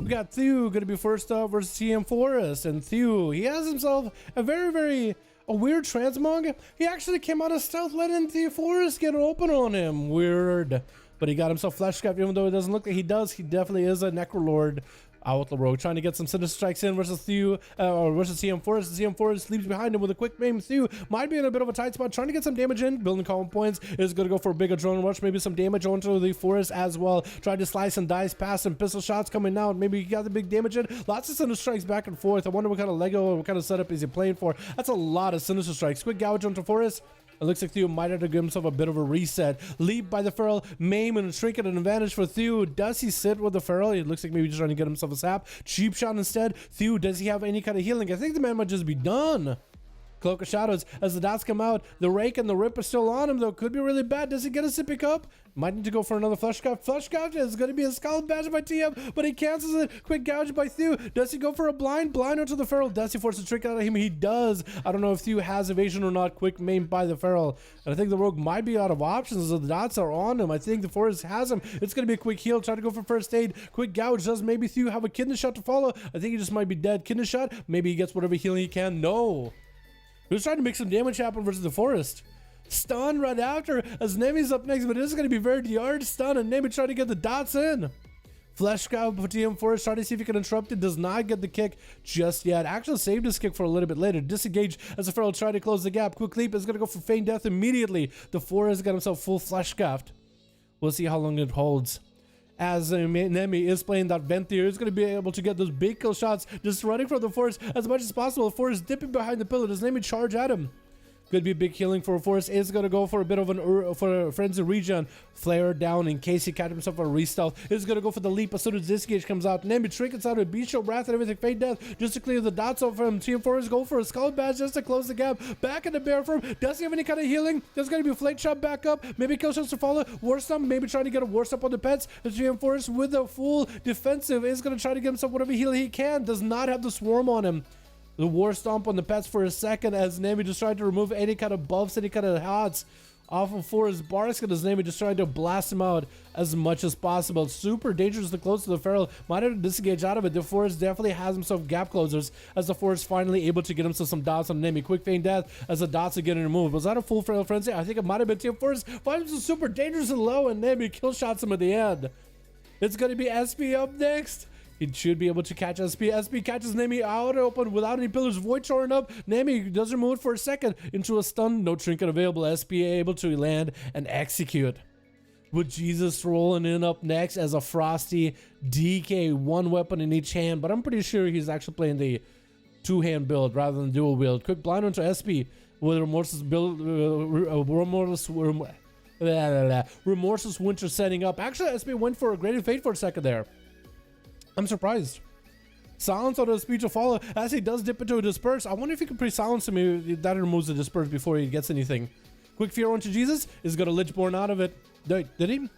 We got Thew going to be first up versus TM Forest, and Thew, he has himself a very weird transmog. He actually came out of stealth, letting the Forest get open on him. Weird. But he got himself flesh capped, even though it doesn't look like he does. He definitely is a Necrolord. Outlaw Rogue trying to get some Sinister Strikes in versus Thew, or versus TM Forest. TM Forest leaves behind him with a quick aim. Thew might be in a bit of a tight spot, trying to get some damage in, building common points. Is going to go for a bigger drone rush, maybe some damage onto the Forest as well. Trying to slice and dice past some pistol shots coming out. Maybe he got the big damage in. Lots of Sinister Strikes back and forth. I wonder what kind of Lego, what kind of setup is he playing for. That's a lot of Sinister Strikes. Quick gouge onto Forest. It looks like Thew might have to give himself a bit of a reset. Leap by the Feral, maim and trinket, an advantage for Thew. Does he sit with the Feral? It looks like maybe he's trying to get himself a sap. Cheap shot instead. Thew, does he have any kind of healing? I think the man might just be done. Cloak of Shadows, as the dots come out, the Rake and the Rip are still on him, though. Could be really bad. Does he get a sippy cup? Might need to go for another Flesh Cup. Flesh Cup is going to be a Scald Badge by TM, but he cancels it. Quick gouge by Thew. Does he go for a blind onto the Feral? Does he force a trick out of him? He does. I don't know if Thew has evasion or not. Quick maim by the Feral. And I think the Rogue might be out of options, so the dots are on him. I think the Forest has him. It's going to be a quick heal. Try to go for first aid. Quick gouge. Does maybe Thew have a kidney shot to follow? I think he just might be dead. Kidney shot. Maybe he gets whatever healing he can. No. He was trying to make some damage happen versus the Forest. Stun right after, as Nemi's up next, but this is going to be very hard stun, and Nemi trying to get the dots in. Flesh Cow for TM Forest, trying to see if he can interrupt it, does not get the kick just yet. Actually saved his kick for a little bit later. Disengage as the Feral try to close the gap. Quick leap is going to go for feign death immediately. The Forest got himself full Flesh Cuffed. We'll see how long it holds. As Nemi is playing that vent here, he's going to be able to get those big kill shots, just running from the Forest as much as possible. The Forest dipping behind the pillar. Does Nemi charge at him? Could be a big healing for a Forest. Is going to go for a bit of for a Frenzy Regen. Flare down in case he catch himself a re-stealth. Is going to go for the leap as soon as Disengage comes out. Nemi trinkets out with Beast Show, Wrath, and everything. Fade Death just to clear the dots off him. TM Forest go for a Skull Badge just to close the gap. Back in the bear form. Does he have any kind of healing? There's going to be a Flake Shot back up. Maybe kill shots to follow. War Stomp. Maybe trying to get a War Stomp on the pets. The TM Forest with a full defensive is going to try to get himself whatever heal he can. Does not have the Swarm on him. The War Stomp on the pets for a second as Nemi just tried to remove any kind of buffs, any kind of hots off of Forest Basket as Nemi just tried to blast him out as much as possible. It's super dangerous to close to the Feral. Might have to disengage out of it. The Forest definitely has himself gap closers as the Forest finally able to get himself some dots on Nemi. Quick feign death as the dots are getting removed. Was that a full Feral Frenzy? I think it might have been TM Forest. Finds him super dangerous and low and Nemi kill shots him at the end. It's going to be SP up next. He should be able to catch SP. SP catches Nemi out open without any pillars. Void Shoring up. Nemi does remove it for a second into a stun. No trinket available. SP able to land and execute. With Jesus rolling in up next as a Frosty DK. One weapon in each hand. But I'm pretty sure he's actually playing the two-hand build rather than dual wield. Quick blind onto SP with Remorseless build. Remorseless Winter setting up. Actually, SP went for a Great Fate for a second there. I'm surprised. Silence on the speech will follow as he does dip into a Disperse. I wonder if he can pre-silence him. That removes the Disperse before he gets anything. Quick Fear onto Jesus is going to Lichborn out of it. Did he?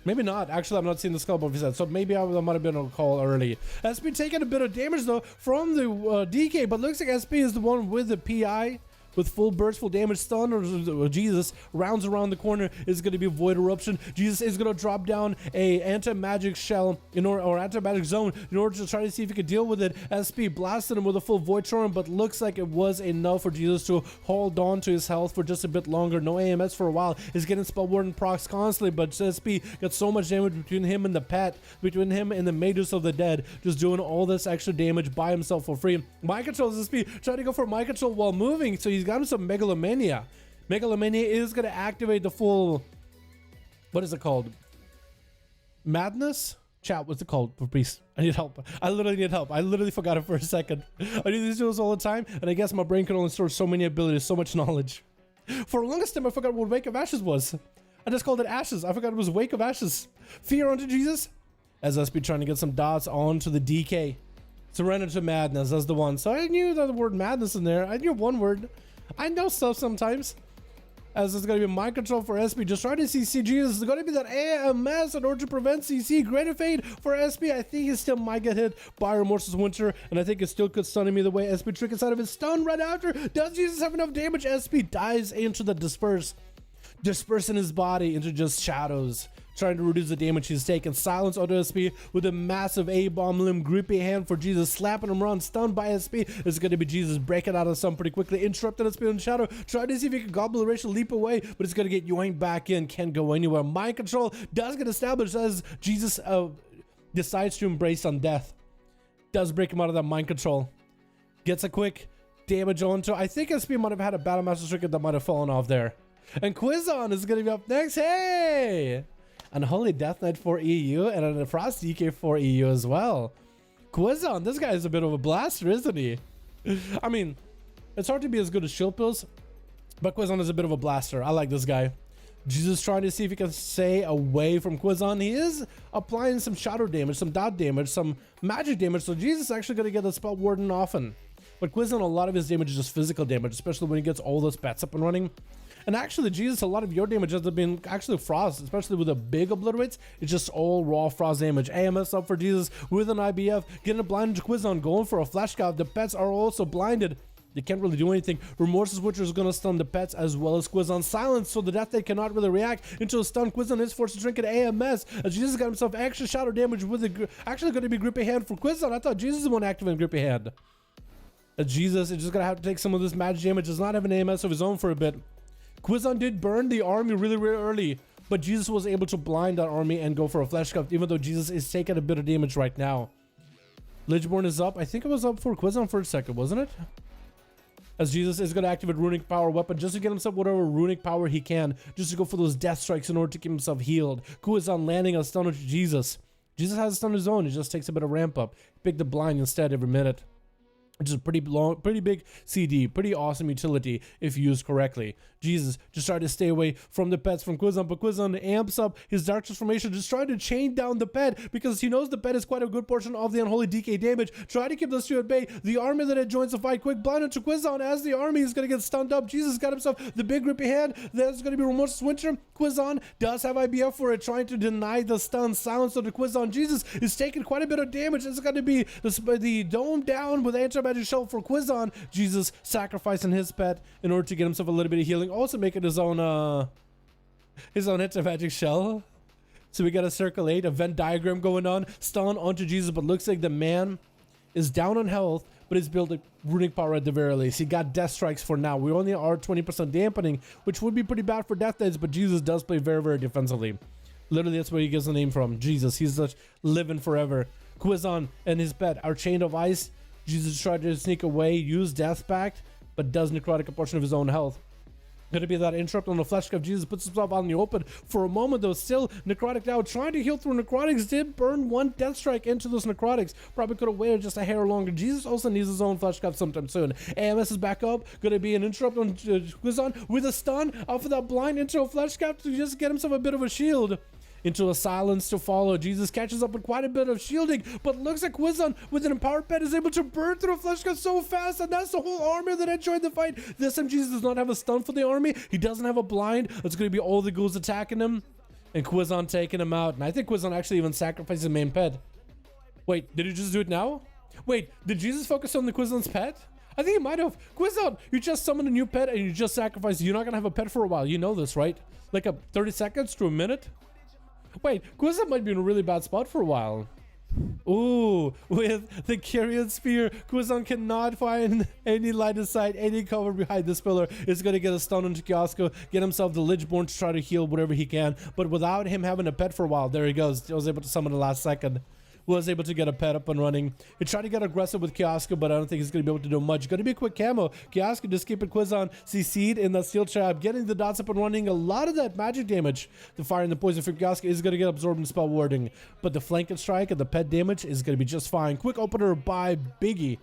Maybe not. Actually, I'm not seeing the skull above his head, so maybe I might have been on a call early. SP taking a bit of damage though from the DK, but looks like SP is the one with the PI. With full burst, full damage, stun, or Jesus rounds around the corner is going to be Void Eruption. Jesus is going to drop down a anti-magic shell or anti-magic zone in order to try to see if he could deal with it. SP blasted him with a full Void Shoring, but looks like it was enough for Jesus to hold on to his health for just a bit longer. No AMS for a while. He's getting Spell Warden procs constantly, but SP got so much damage between him and the pet, between him and the Magus of the Dead, just doing all this extra damage by himself for free. Mind Control is SP trying to go for Mind Control while moving, so he's got him some Megalomania. Megalomania is going to activate the full, what is it called? Madness? Chat, what's it called? Please, I need help. I literally need help. I literally forgot it for a second. I do these duels all the time, and I guess my brain can only store so many abilities, so much knowledge. For the longest time, I forgot what Wake of Ashes was. I just called it Ashes. I forgot it was Wake of Ashes. Fear onto Jesus, as SP trying to get some dots onto the DK. Surrender to Madness, that's the one. So I knew that the word Madness in there. I knew one word. I know stuff sometimes. As it's going to be Mind Control for SP. Just trying to see CG. This is going to be that AMS in order to prevent CC. Greater Fade for SP. I think he still might get hit by Remorseless Winter. And I think it still could stun him either way. SP trick inside of his stun right after. Does Jesus have enough damage? SP dives into the Disperse. Dispersing his body into just shadows. trying to reduce the damage he's taken. Silence auto SP with a massive A-bomb limb, grippy hand for Jesus, slapping him around, stunned by SP. It's going to be Jesus breaking out of stun pretty quickly, interrupting SP in shadow, trying to see if he can gobble the racial leap away, but it's going to get yoinked back in, can't go anywhere. Mind control does get established as Jesus decides to embrace on death. Does break him out of that mind control. Gets a quick damage onto, I think SP might have had a Battle Master Trinket that might have fallen off there. And Quizon is going to be up next. Hey! Unholy Death Knight for EU and a Frost DK for EU as well. Quizon, this guy is a bit of a blaster, isn't he? I mean, it's hard to be as good as Shield Pills, but Quizon is a bit of a blaster. I like this guy. Jesus trying to see if he can stay away from Quizon. He is applying some shadow damage, some dot damage, some magic damage, so Jesus is actually going to get the Spell Warden often. But Quizon, a lot of his damage is just physical damage, especially when he gets all those pets up and running. And actually, Jesus, a lot of your damage has been actually Frost, especially with the big obliterates. It's just all raw Frost damage. AMS up for Jesus with an IBF, getting a blinded Quizon, going for a flash scout. The pets are also blinded. They can't really do anything. Remorse's Witcher is going to stun the pets as well as Quizon. Silence, so the Death Knight cannot really react into a stun. Quizon is forced to drink an AMS as Jesus got himself extra shadow damage with the actually going to be Grippy Hand for Quizon. I thought Jesus was one active in Grippy Hand. Jesus is just going to have to take some of this magic damage. Does not have an AMS of his own for a bit. Quizon did burn the army really early, but Jesus was able to blind that army and go for a flesh cup, even though Jesus is taking a bit of damage right now. Lichborn is up. I think it was up for Quizon for a second, wasn't it? As Jesus is going to activate Runic Power weapon just to get himself whatever Runic Power he can, just to go for those death strikes in order to keep himself healed. Quizon landing a stun with Jesus. Jesus has a stun of his own. He just takes a bit of ramp up. Pick the blind instead every minute. Which is a pretty long, pretty big CD, pretty awesome utility if used correctly. Jesus just tried to stay away from the pets from Quizon, but Quizon amps up his Dark Transformation, just trying to chain down the pet because he knows the pet is quite a good portion of the unholy DK damage. Try to keep those two at bay. The army that joins the fight, quick blind into Quizon as the army is going to get stunned up. Jesus got himself the big grippy hand. There's going to be Remorseless Witcher. Quizon does have IBF for it, trying to deny the stun. Silence of the Quizon. Jesus is taking quite a bit of damage. It's going to be the dome down with anti-magic shell for Quizon. Jesus sacrificing his pet in order to get himself a little bit of healing, also making his own anti-magic shell. So we got a circle 8, a Venn diagram going on, stun onto Jesus, but looks like the man is down on health, but he's built a Runic Power at the very least. He got death strikes for now. We only are 20% dampening, which would be pretty bad for death knights, but Jesus does play very defensively. Literally, that's where he gets the name from. Jesus, he's just living forever. Quizon and his pet are chained of ice. Jesus tried to sneak away, use Death Pact, but does necrotic a portion of his own health. Gonna be that interrupt on the flesh cup. Jesus puts himself out in the open for a moment, though. Still necrotic now, trying to heal through necrotics. Did burn one death strike into those necrotics. Probably could have waited just a hair longer. Jesus also needs his own flesh cup sometime soon. AMS is back up. Gonna be an interrupt on Quizon with a stun off of that blind into a flesh cup to just get himself a bit of a shield. Into a silence to follow. Jesus catches up with quite a bit of shielding, but looks like Quizon with an empowered pet is able to burn through a flesh cut so fast, and that's the whole army that joined the fight. This time Jesus does not have a stun for the army. He doesn't have a blind. It's going to be all the ghouls attacking him, and Quizon taking him out. And I think Quizon actually even sacrificed his main pet. Wait, did he just do it now? Wait, did Jesus focus on the Quizon's pet? I think he might have. Quizon, you just summoned a new pet and you just sacrificed. You're not going to have a pet for a while. You know this, right? Like a 30 seconds to a minute? Wait, Quizon might be in a really bad spot for a while. Ooh, with the Kyrian Spear, Quizon cannot find any line of sight, any cover behind this pillar. Is going to get a stun onto Kiosko, get himself the Lichborn to try to heal whatever he can. But without him having a pet for a while, there he goes. He was able to summon the last second. Was able to get a pet up and running. He tried to get aggressive with Kiosko, but I don't think he's going to be able to do much. Going to be a quick camo. Kiosko just keeping Quizon CC'd in that steel trap, getting the dots up and running. A lot of that magic damage, the fire and the poison from Kiosko is going to get absorbed in spell warding, but the flanking strike and the pet damage is going to be just fine. Quick opener by Biggie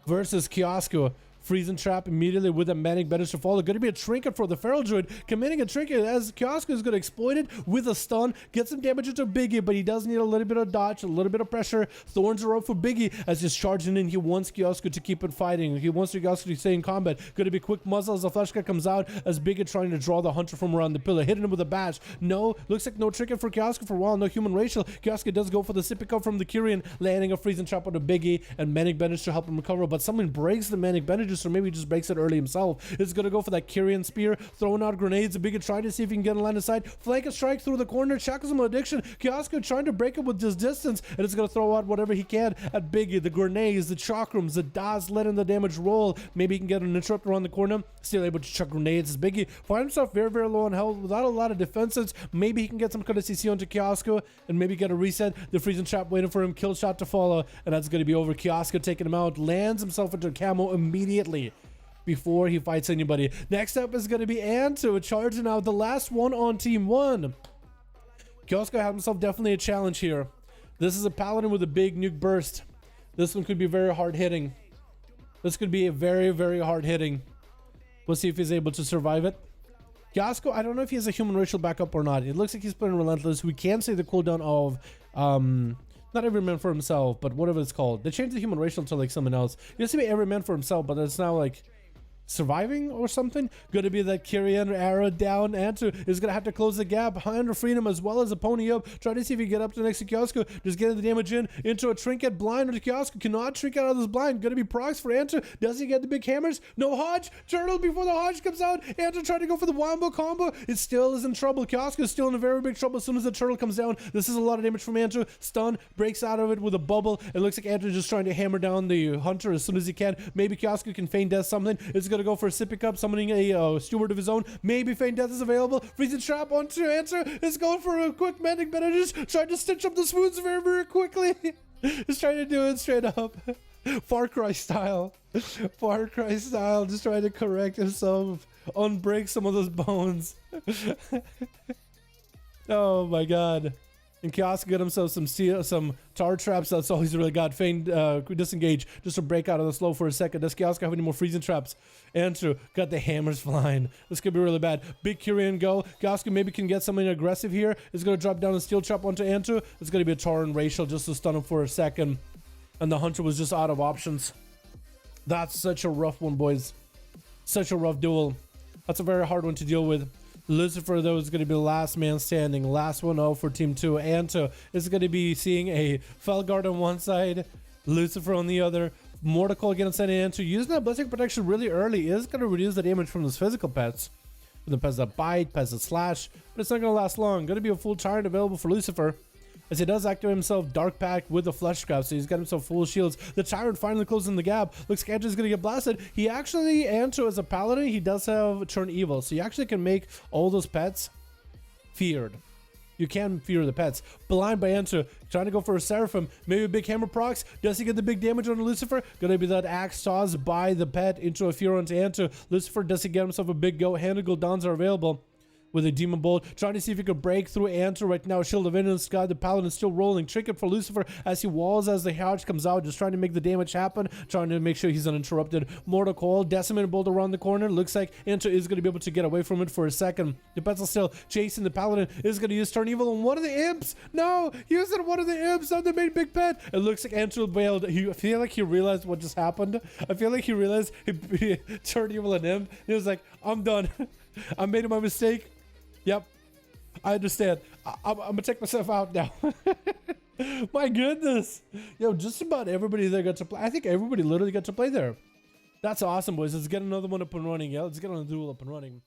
versus Kiosko. Freezing trap immediately with a manic bandage to follow. Going to be a trinket for the feral druid. Committing a trinket as Kiosko is going to exploit it with a stun. Get some damage into Biggie, but he does need a little bit of dodge, a little bit of pressure. Thorns are up for Biggie as he's charging in. He wants Kiosko to keep it fighting. He wants Kiosko to stay in combat. Going to be quick muzzle as the flash guy comes out as Biggie trying to draw the hunter from around the pillar. Hitting him with a bash. No, looks like no trinket for Kiosko for a while. No human racial. Kiosko does go for the sippy cup from the Kyrian, landing a freezing trap on the Biggie and manic bandage to help him recover, but someone breaks the manic bandage damages, or maybe he just breaks it early himself. It's gonna go for that Kyrian spear, throwing out grenades. Biggie trying to see if he can get a line of sight. Flank a strike through the corner, shackles him addiction. Kiosko trying to break it with just distance, and it's gonna throw out whatever he can at Biggie. The grenades, the chakrams, the Das letting the damage roll. Maybe he can get an interrupt around the corner. Still able to chuck grenades as Biggie find himself very, very low on health without a lot of defenses. Maybe he can get some kind of CC onto Kiosko and maybe get a reset. The freezing trap waiting for him, kill shot to follow, and that's gonna be over. Kiosko taking him out, lands himself into camo immediately before he fights anybody. Next up is going to be Anto charging out, the last one on team 1. Kiosko had himself definitely a challenge here. This is a Paladin with a big nuke burst. This one could be very hard hitting. This could be a very, very hard hitting. We'll see if he's able to survive it. Kiosko, I don't know if he has a human racial backup or not. It looks like he's playing Relentless. We can say the cooldown of not every man for himself, but whatever it's called. They changed the human racial to like someone else. It used to be every man for himself, but it's now like surviving or something. Gonna be that Kyrian arrow down. Anto is gonna have to close the gap behind Freedom as well as a pony up. Try to see if he can get up to next to Kiosko. Just getting the damage in into a trinket blind. Or Kiosko cannot shrink out of this blind. Gonna be procs for Anto. Does he get the big hammers? No Hodge. Turtle before the Hodge comes out. Anto trying to go for the wombo combo. It still is in trouble. Kiosko is still in a very big trouble as soon as the turtle comes down. This is a lot of damage from Anto. Stun breaks out of it with a bubble. It looks like Anto just trying to hammer down the hunter as soon as he can. Maybe Kiosko can feign death something. It's gonna go for a sipping cup, summoning a steward of his own. Maybe feign death is available. Freezing trap onto Anto. Is going for a quick medic, but I just tried to stitch up the swoons very, very quickly. Just trying to do it straight up. Far Cry style. Far Cry style. Just trying to correct himself. Unbreak some of those bones. Oh my god. And Kiosko got himself some tar traps. That's all he's really got. Feigned disengage just to break out of the slow for a second. Does Kiosko have any more freezing traps? Andrew got the hammers flying. This could be really bad. Big Kyrian go. Kiosko maybe can get something aggressive here. It's going to drop down a steel trap onto Andrew. It's going to be a Tauren racial just to stun him for a second. And the hunter was just out of options. That's such a rough one, boys. Such a rough duel. That's a very hard one to deal with. Lucifer, though, is going to be the last man standing. Last one out for Team 2. Anto is going to be seeing a Felguard on one side, Lucifer on the other. Mortical against Anto. Using that Blessing Protection really early is going to reduce the damage from those physical pets. From the pets that bite, pets that slash. But it's not going to last long. Going to be a full Tyrant available for Lucifer, as he does activate himself Dark Pact with the Flesh Scrap, so he's got himself full shields. The Tyrant finally closing the gap. Looks like Anto's gonna get blasted. He actually, Anto as a Paladin, he does have Turn Evil, so you actually can make all those pets feared. You can fear the pets. Blind by Anto, trying to go for a Seraphim. Maybe a big hammer procs. Does he get the big damage on Lucifer? Gonna be that axe toss by the pet into a fear onto Anto. Lucifer, does he get himself a big go? Handed Gul'dans are available. With a Demon Bolt, trying to see if he could break through Anto right now. Shield of Endless God, the Paladin still rolling. Trinket for Lucifer as he walls as the Hodge comes out, just trying to make the damage happen, trying to make sure he's uninterrupted. Mortal Coil, Decimated Bolt around the corner. Looks like Anto is going to be able to get away from it for a second. The Petzl still chasing the Paladin, is going to use Turn Evil on one of the imps. No, using one of the imps on the main big pet. It looks like Anto bailed. I feel like he realized what just happened. I feel like he realized he turned evil an imp. He was like, I'm done. I made my mistake. Yep. I understand. I'm gonna take myself out now. My goodness. Yo, just about everybody there got to play. I think everybody literally got to play there. That's awesome, boys. Let's get another one up and running. Yeah, let's get on the duel up and running.